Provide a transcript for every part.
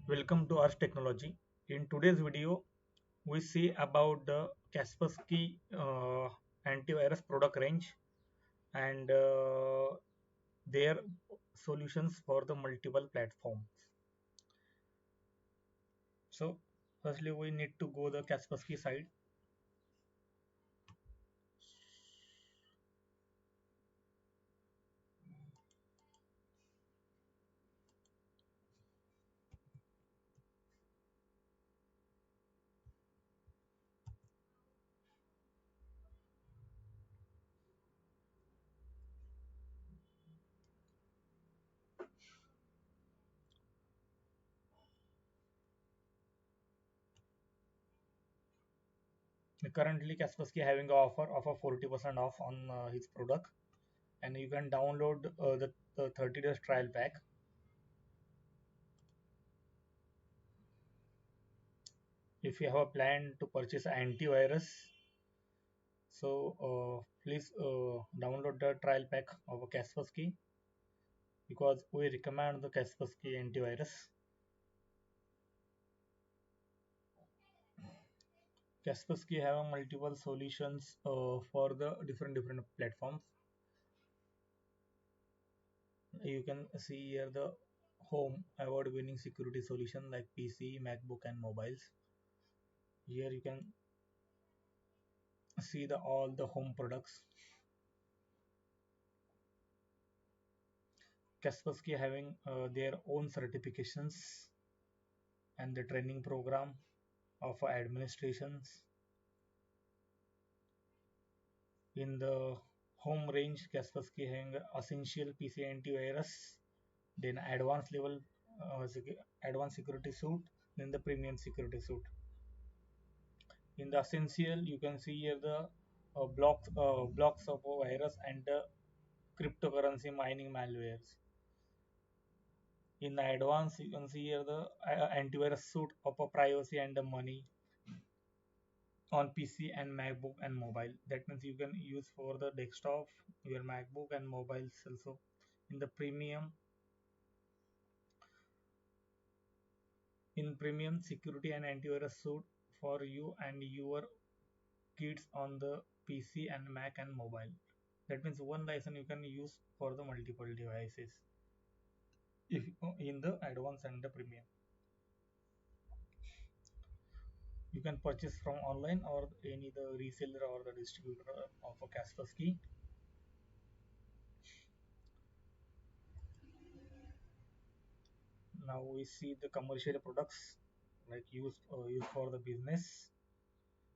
Welcome to Arch Technology. In today's video, we see about the Kaspersky antivirus product range and their solutions for the multiple platforms. So, firstly, we need to go the Kaspersky side. Currently, Kaspersky having an offer of a 40% off on his product, and you can download the 30 days trial pack. If you have a plan to purchase antivirus, so please download the trial pack of Kaspersky because we recommend the Kaspersky antivirus. Kaspersky have multiple solutions for the different platforms. You can see here the home award-winning security solution like PC, MacBook, and mobiles. Here you can see the all the home products. Kaspersky having their own certifications and the training program of administrations. In the home range, Kaspersky having essential PC antivirus, then advanced security suite, then the premium security suite. In the essential, you can see here the blocks of a virus and the cryptocurrency mining malwares. In the advanced, you can see here the antivirus suite of a privacy and the money on PC and MacBook and mobile. That means you can use for the desktop, your MacBook and mobiles also. In the premium security and antivirus suite for you and your kids on the PC and Mac and mobile. That means one license you can use for the multiple devices. If in the advanced and the premium, you can purchase from online or any the reseller or the distributor of a Kaspersky. Now we see the commercial products like used for the business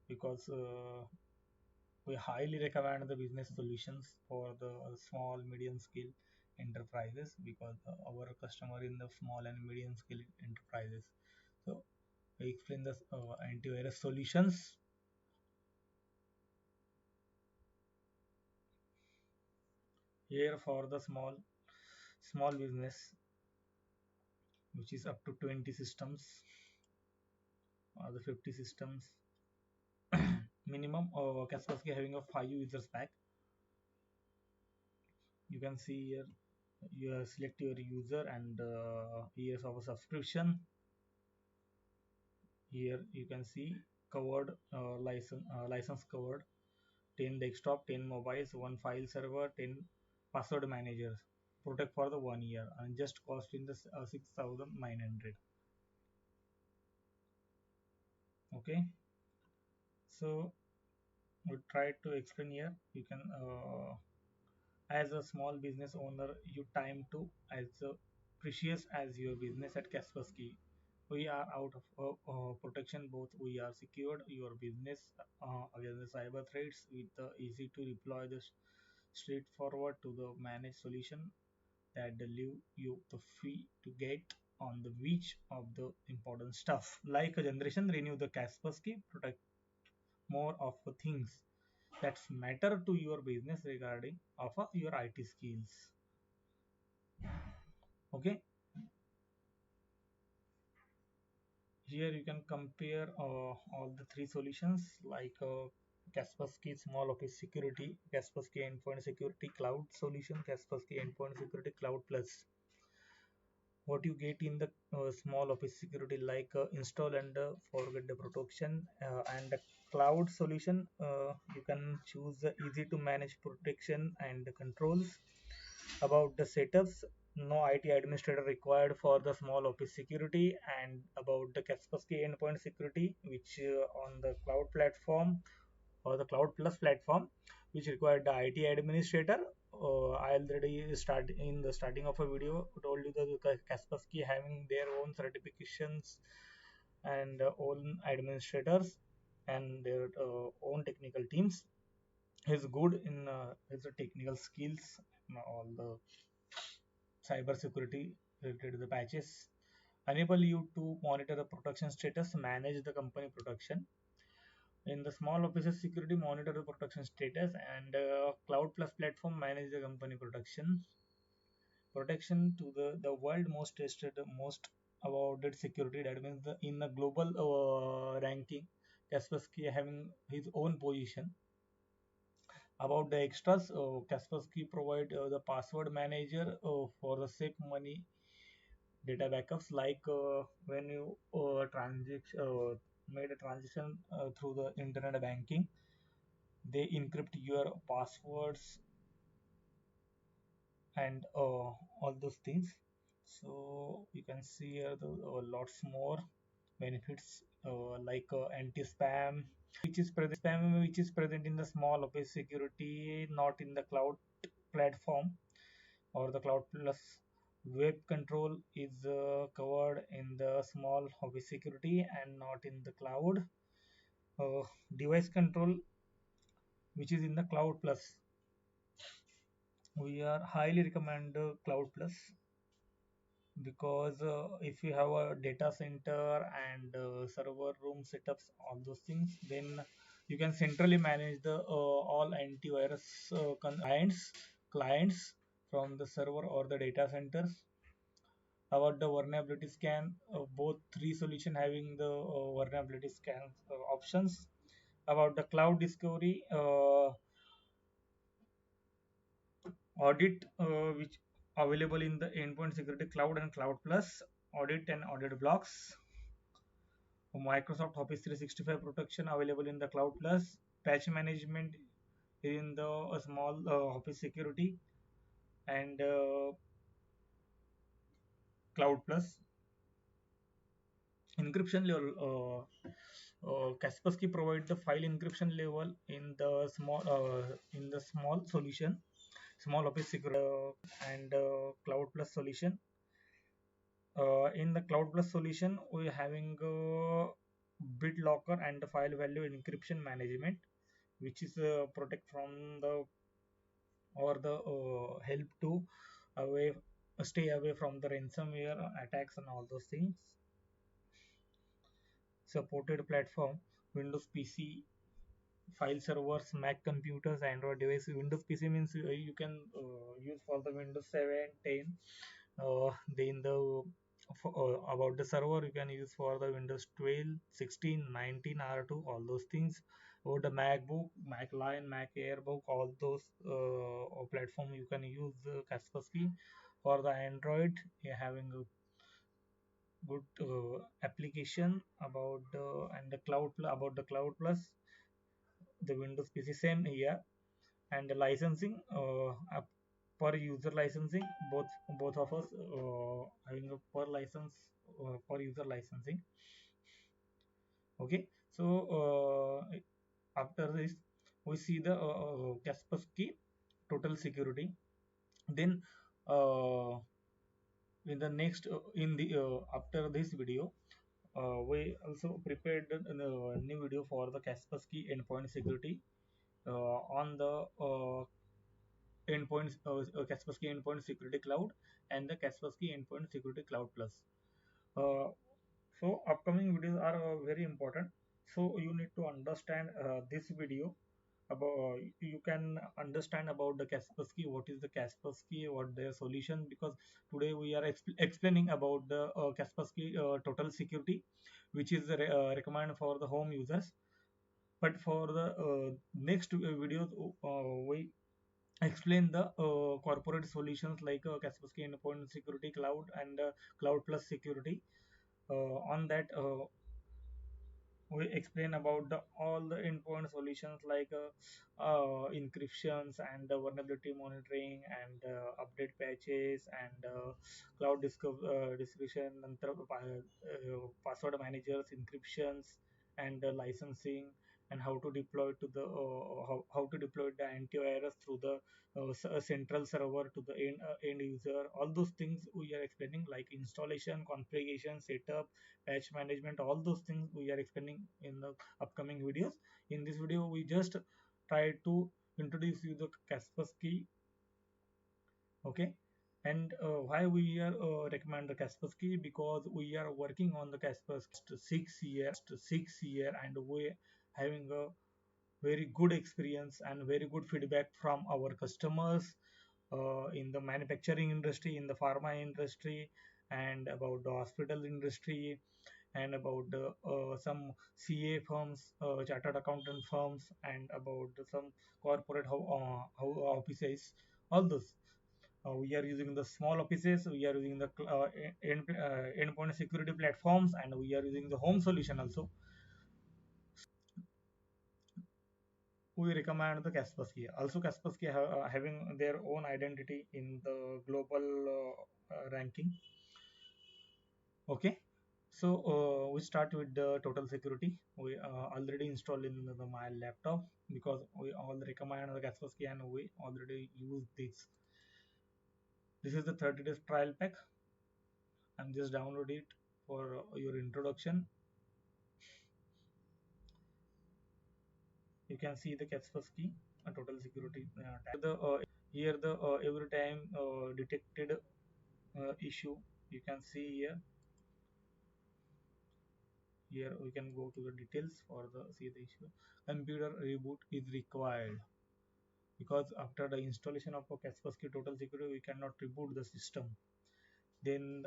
because we highly recommend the business solutions for the small medium scale enterprises because our customer in the small and medium scale enterprises. So I explain the antivirus solutions. Here for the small business which is up to 20 systems or the 50 systems minimum. Kaspersky having a 5 users pack. You can see here you select your user and years of a subscription. Here you can see covered license covered 10 desktop, 10 mobiles, 1 file server, 10 password managers. Protect for the 1 year and just cost in the 6,900. Okay, so we try to explain here. You can as a small business owner, you time to as precious as your business at Kaspersky. We are out of protection. Both we are secured your business against the cyber threats with the easy to deploy the straightforward to the managed solution that leave you the free to get on the which of the important stuff like a generation renew the Kaspersky protect more of the things that matter to your business regarding of your IT skills. Okay, here you can compare all the three solutions like Kaspersky Small Office Security, Kaspersky Endpoint Security Cloud Solution, Kaspersky Endpoint Security Cloud Plus. what you get in the small office security, like install and forget the protection, and the cloud solution. You can choose the easy to manage protection and the controls. About the setups, no IT administrator required for the small office security. And about the Kaspersky endpoint security, which on the cloud platform or the cloud plus platform, which required the IT administrator. I already start in the starting of a video told you that the Kaspersky having their own certifications and own administrators and their own technical teams. He's good in his technical skills, all the cyber security related to the patches, enable you to monitor the production status, manage the company production. In the small offices security, monitor the production status, and cloud plus platform manage the company production. Protection to the world most tested, most awarded security. That means in the global ranking, Kaspersky having his own position. About the extras, Kaspersky provide the password manager for the safe money data backups, like when you made a transaction through the internet banking, they encrypt your passwords and all those things. So you can see here the lots more benefits, like anti-spam, which is present in the small office security, not in the cloud platform or the cloud plus. Web control is covered in the small office security and not in the cloud. Device control, which is in the cloud plus. We are highly recommend cloud plus, because if you have a data center and server room setups, all those things, then you can centrally manage the all antivirus clients from the server or the data centers. About the vulnerability scan, both three solution having the vulnerability scan options. About the cloud discovery, audit, which available in the endpoint security cloud and cloud plus. Audit and audit blocks. Microsoft Office 365 protection available in the cloud plus. Patch management in the small office security and cloud plus. Encryption level, Kaspersky provide the file encryption level in the small solution, small office security, and cloud plus solution. In the cloud plus solution, we having BitLocker and the file value encryption management, which is protect from the or the help to away stay away from the ransomware attacks and all those things. Supported platform: Windows PC, file servers, Mac computers, Android device. Windows PC means you can use for the Windows 7, 10. Then about the server, you can use for the Windows 12, 16, 19, R2, all those things. Or the MacBook, Mac Lion, Mac Airbook, all those platform you can use Kaspersky. For the Android, you're having a good application about the and the about the cloud plus. The Windows PC same here. And the licensing, per user licensing, both of us having a per license, per user licensing. Okay, so after this we see the Kaspersky total security. Then in the next in the after this video, we also prepared a new video for the Kaspersky endpoint security on the Kaspersky Endpoint Security Cloud and the Kaspersky Endpoint Security Cloud Plus. Uh, so upcoming videos are very important. So you need to understand this video about. You can understand about the Kaspersky. What is the Kaspersky? What their solution? Because today we are explaining about the Kaspersky Total Security, which is recommended for the home users. But for the next videos, we explain the corporate solutions like Kaspersky Endpoint Security Cloud and Cloud Plus Security. On that, we explain about all the endpoint solutions like encryptions and vulnerability monitoring and update patches and cloud description, password managers, encryptions and licensing, and how to deploy to the how to deploy the antivirus through the central server to the end user. All those things we are explaining, like installation, configuration, setup, patch management, all those things we are explaining in the upcoming videos. In this video we just try to introduce you the Kaspersky. Okay. And why we are recommend the Kaspersky, because we are working on the Kaspersky 6 year and we having a very good experience and very good feedback from our customers in the manufacturing industry, in the pharma industry, and about the hospital industry, and about some CA firms, chartered accountant firms, and about some corporate how offices, all those. We are using the small offices, we are using the endpoint security platforms, and we are using the home solution also. We recommend the Kaspersky. Also, Kaspersky having their own identity in the global ranking. Okay. So we start with the total security. We already installed in my laptop, because we all recommend the Kaspersky and we already use this. This is the 30 days trial pack. I'm just download it for your introduction. You can see the Kaspersky total security tab. Here the every time detected issue, you can see here. Here we can go to the details for the see the issue. Computer reboot is required, because after the installation of a Kaspersky Total Security, we cannot reboot the system. Then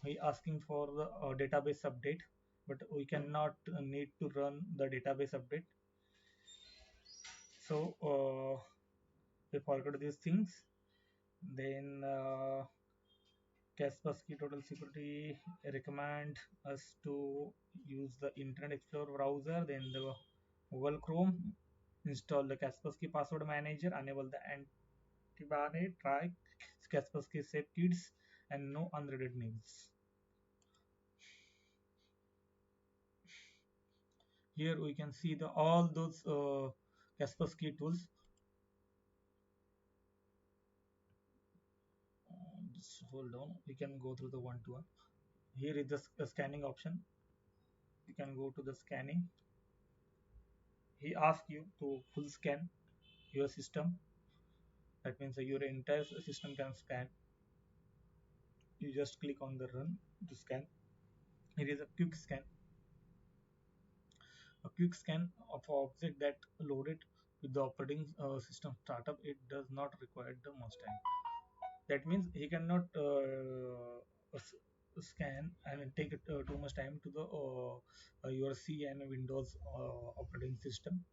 we asking for the database update, but we cannot need to run the database update. So we forgot these things. Then Kaspersky Total Security recommend us to use the Internet Explorer browser, then the Google Chrome, install the Kaspersky Password Manager, enable the antivirus, try Kaspersky Safe Kids, and no unreaded names. Here we can see the all those Kaspersky tools. Just hold on. We can go through the one to one. Here is the scanning option. You can go to the scanning. He asks you to full scan your system. That means your entire system can scan. You just click on the run to scan. Here is a quick scan. A quick scan of object that loaded with the operating system startup. It does not require the most time. That means he cannot scan and take too much time to the your C and Windows operating system,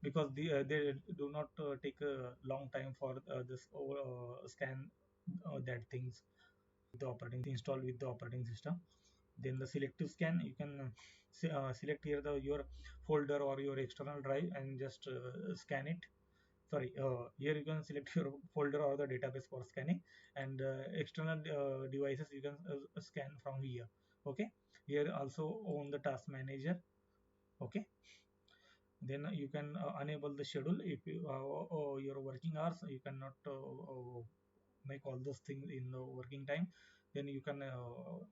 because they do not take a long time for this scan that things the operating install with the operating system. Then the selective scan, you can select here the your folder or your external drive and just scan it. Sorry, here you can select your folder or the database for scanning, and external devices you can scan from here. Okay. Here also on the task manager. Okay. Then you can enable the schedule. If you your working hours, you cannot make all those things in the working time, then you can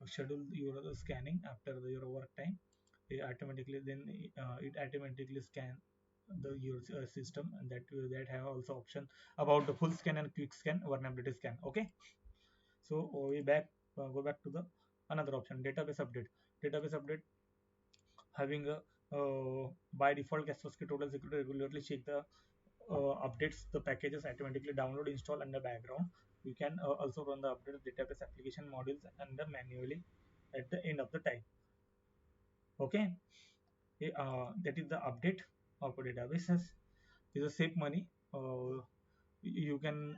schedule your scanning after your work time. It automatically then it automatically scan the your system, and that have also option about the full scan and quick scan vulnerability scan. Okay. So we back go back to the another option, database update. Database update having a by default Kaspersky Total Security regularly check the updates the packages automatically download install in the background. You can also run the update database application modules and the manually at the end of the time. Okay. That is the update of databases. Is a save money. You can,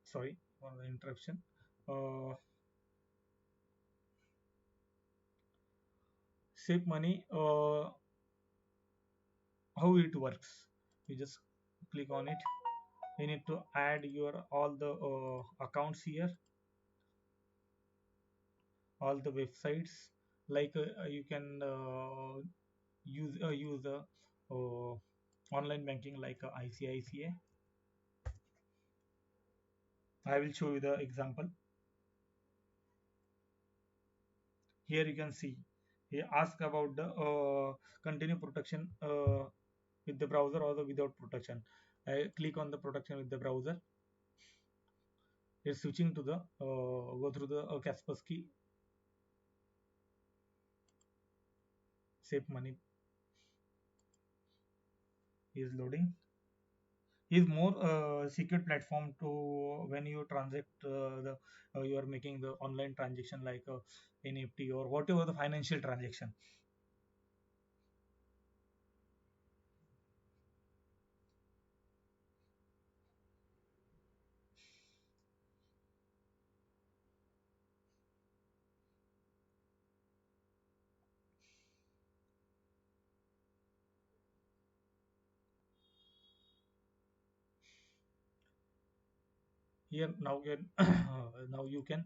sorry for the interruption. uh, Save money, how it works, you just click on it. You need to add your all the accounts here, all the websites, like you can use the uh, online banking like ICICI. I will show you the example. Here you can see he ask about the continue protection with the browser or the without protection. I click on the protection with the browser. It's switching to the go through the Kaspersky. Save money is loading. Is more secure platform to when you transact the you are making the online transaction like NFT or whatever the financial transaction. Here now you can now you can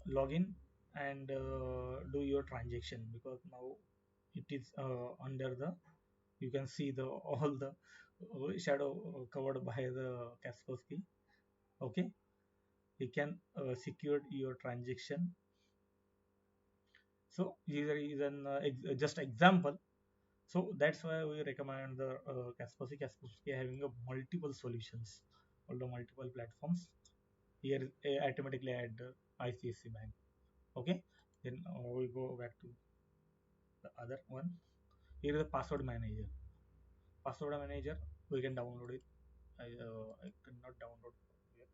log in and do your transaction, because now it is under the, you can see the all the shadow covered by the Kaspersky. Okay, you can secure your transaction. So here is an just example. So that's why we recommend the Kaspersky. Kaspersky having a multiple solutions, all the multiple platforms. Here automatically add the ICICI Bank. Okay, then we go back to the other one. Here is the password manager. Password manager, we can download it. I cannot download here.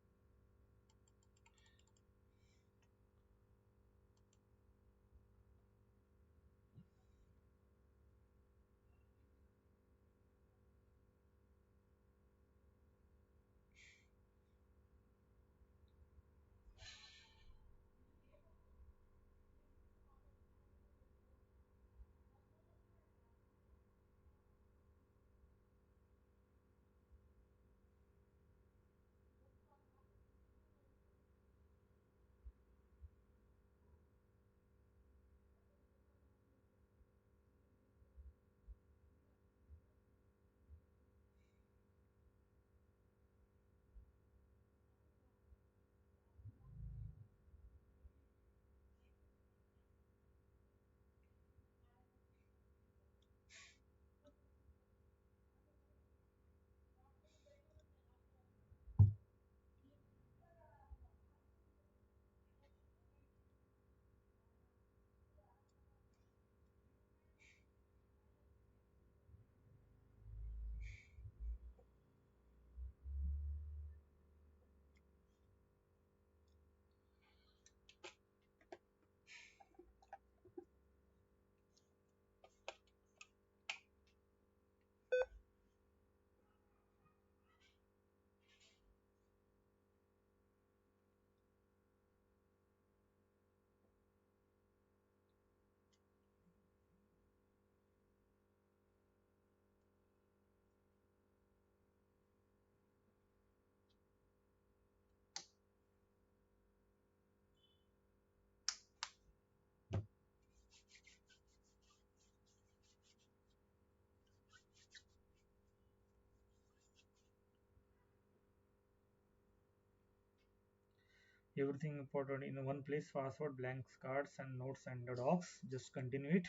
Everything important in one place. Password, blanks, cards, and notes and the docs. Just continue it.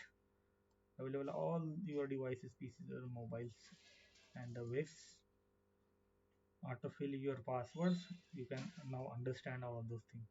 Available all your devices, PCs, or mobiles, and the waves. Autofill your passwords. You can now understand all those things.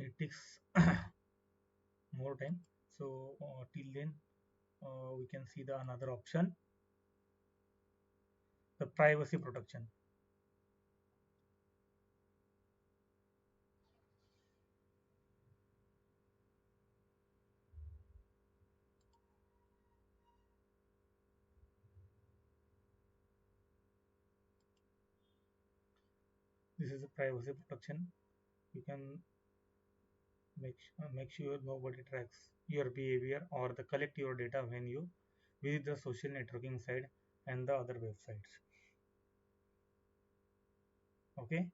it takes more time. So till then we can see the another option, the privacy protection. This is a privacy protection. You can make sure nobody tracks your behavior or the collect your data when you visit the social networking site and the other websites. Okay,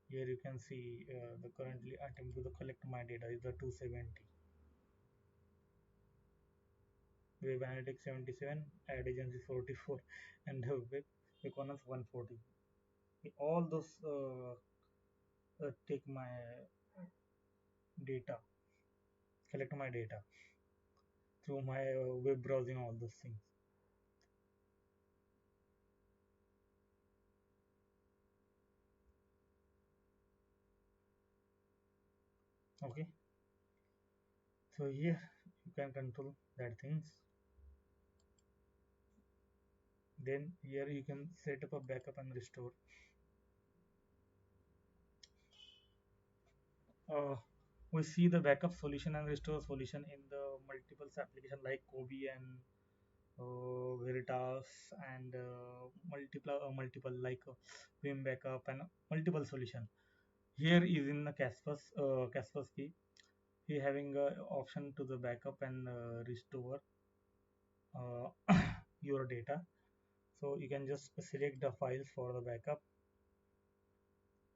here you can see the currently attempt to the collect my data is the 270, web analytics 77, ad agency 44, and the web economics 140. All those take my data, collect my data through my web browsing, all those things. Okay, so here you can control that things. Then here you can set up a backup and restore. uh, we see the backup solution and restore solution in the multiple application like Kobe and Veritas and multiple like Vim backup and multiple solution. Here is in the Kaspersky. He having a option to the backup and restore uh, your data. So you can just select the files for the backup,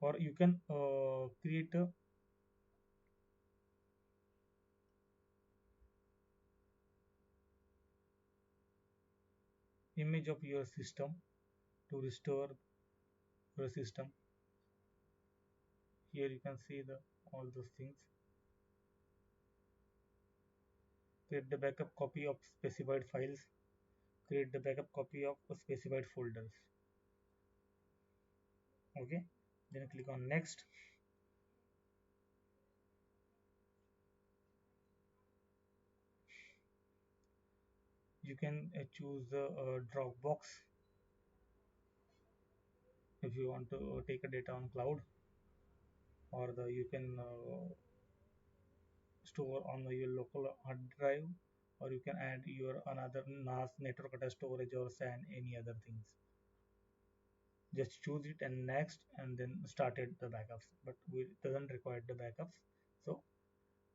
or you can create a image of your system to restore your system. Here you can see the all those things. Create the backup copy of specified files. Create the backup copy of specified folders. Okay, then click on next. You can choose the Dropbox if you want to take a data on cloud, or the you can store on your local hard drive, or you can add your another NAS network attached storage or SAN, any other things. Just choose it and next, and then started the backups, but we doesn't require the backups, so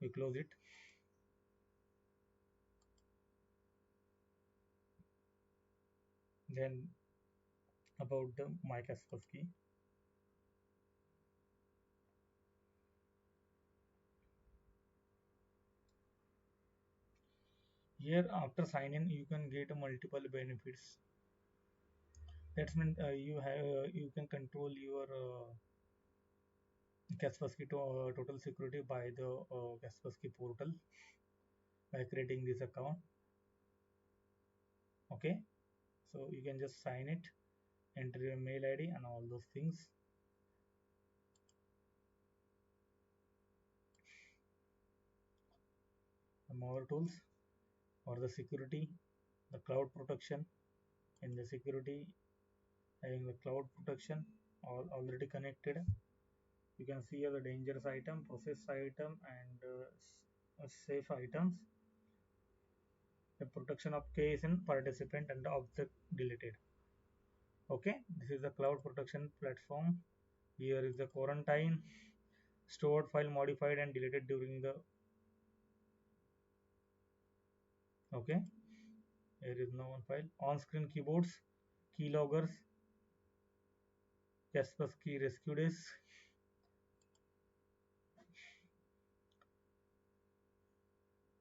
we close it. Then about the my Kaspersky. Here after sign in you can get multiple benefits. That's mean you can control your Kaspersky total security by the Kaspersky portal by creating this account. Okay, so you can just sign it, enter your mail ID and all those things. The more tools or the security, the cloud protection. In the security, having the cloud protection all already connected. You can see here the dangerous item, process item, and safe items. The protection of case and participant and the object deleted. Okay, this is the cloud protection platform. Here is the quarantine, stored file modified and deleted during the. Okay, here is no one file. On-screen keyboards, keyloggers, Kaspersky rescue disk.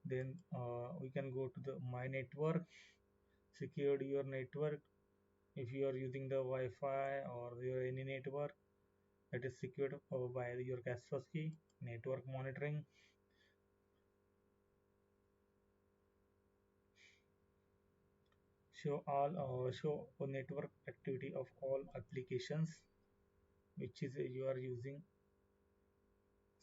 Then we can go to the my network, secured your network. If you are using the Wi-Fi or your any network that is secured by your Kaspersky network monitoring. Show all show network activity connectivity of all applications which is you are using.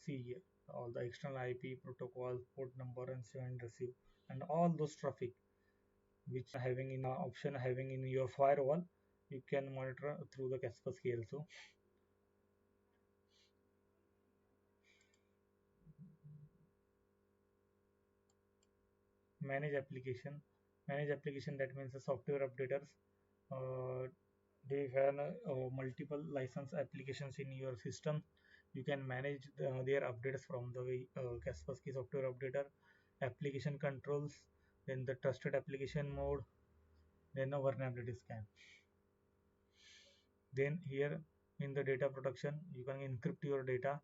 See here, all the external IP protocol, port number, and send receive, and all those traffic which having in option having in your firewall, you can monitor through the Kaspersky also. Manage application. Manage application, that means the software updaters. Uh, they have multiple license applications in your system. You can manage their updates from the Kaspersky software updater. Application controls, then the trusted application mode, then a vulnerability scan. Then here in the data protection, you can encrypt your data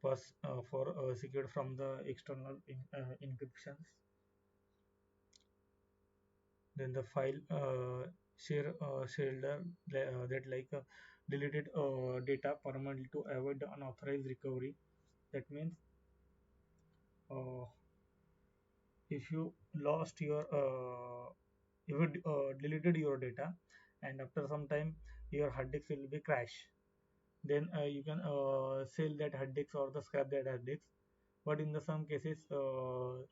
first for secured from the external encryptions. Then the file share shader that like deleted data permanently to avoid the unauthorized recovery. That means uh, if you lost your if you deleted your data and after some time your hard disk will be crash, then you can sell that hard disk or the scrap that hard disk. But in the some cases the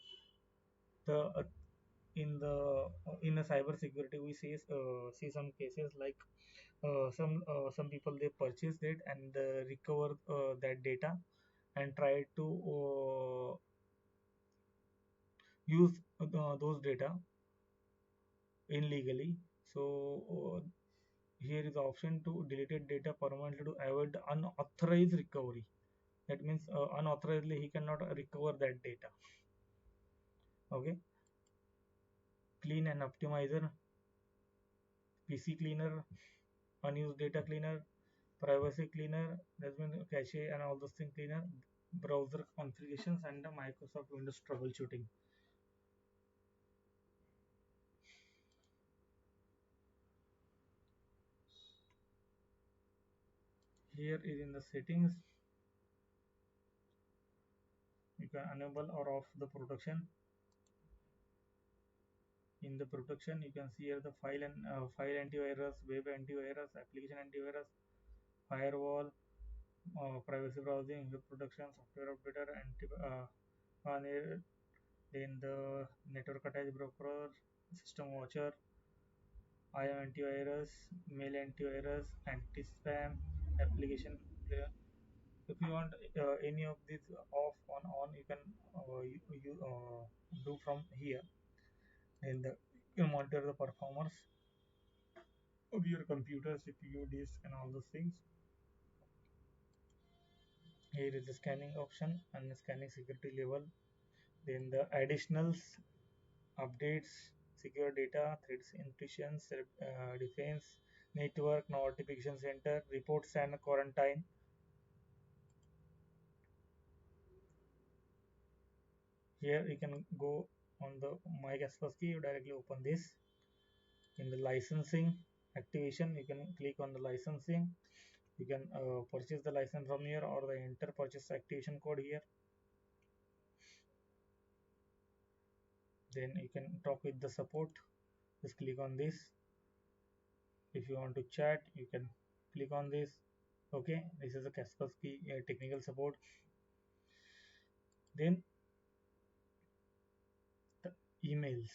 in the cyber security we see some cases like some people they purchased it and recover that data and try to use those data illegally. So here is the option to deleted data permanently to avoid the unauthorized recovery. That means unauthorizedly he cannot recover that data. Okay. Clean and optimizer, PC cleaner, unused data cleaner, privacy cleaner, that means cache and all those things cleaner, browser configurations, and the Microsoft Windows troubleshooting. Here is in the settings, you can enable or off the protection. In the protection, you can see here the file antivirus, web antivirus, application antivirus, firewall, privacy browsing, web protection, software updater, then the network attached broker, system watcher, IM antivirus, mail antivirus, anti-spam, application player. If you want any of these off on, you can do from here, and you can monitor the performance of your computer, CPU, disk, and all those things. Here is the scanning option and the scanning security level. Then the additionals, updates, secure data, threats, intrusion, defense, network, notification center, reports, and quarantine. Here you can go on the My Kaspersky, you directly open this. In the licensing activation, you can click on the licensing. You can purchase the license from here or the enter purchase activation code here. Then you can talk with the support. Just click on this. If you want to chat, you can click on this. Okay, this is a Kaspersky technical support. Then the emails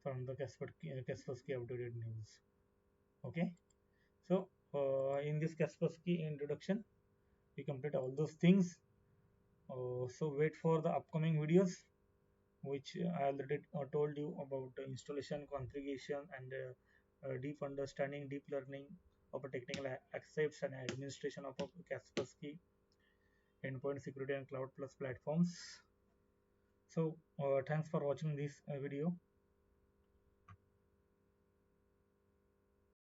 from the Kaspersky updated news. Okay, so in this Kaspersky introduction, we complete all those things. So wait for the upcoming videos, which I already told you about the installation, configuration, and deep understanding, deep learning of a technical accepts and administration of a Kaspersky endpoint security and cloud plus platforms. So thanks for watching this video.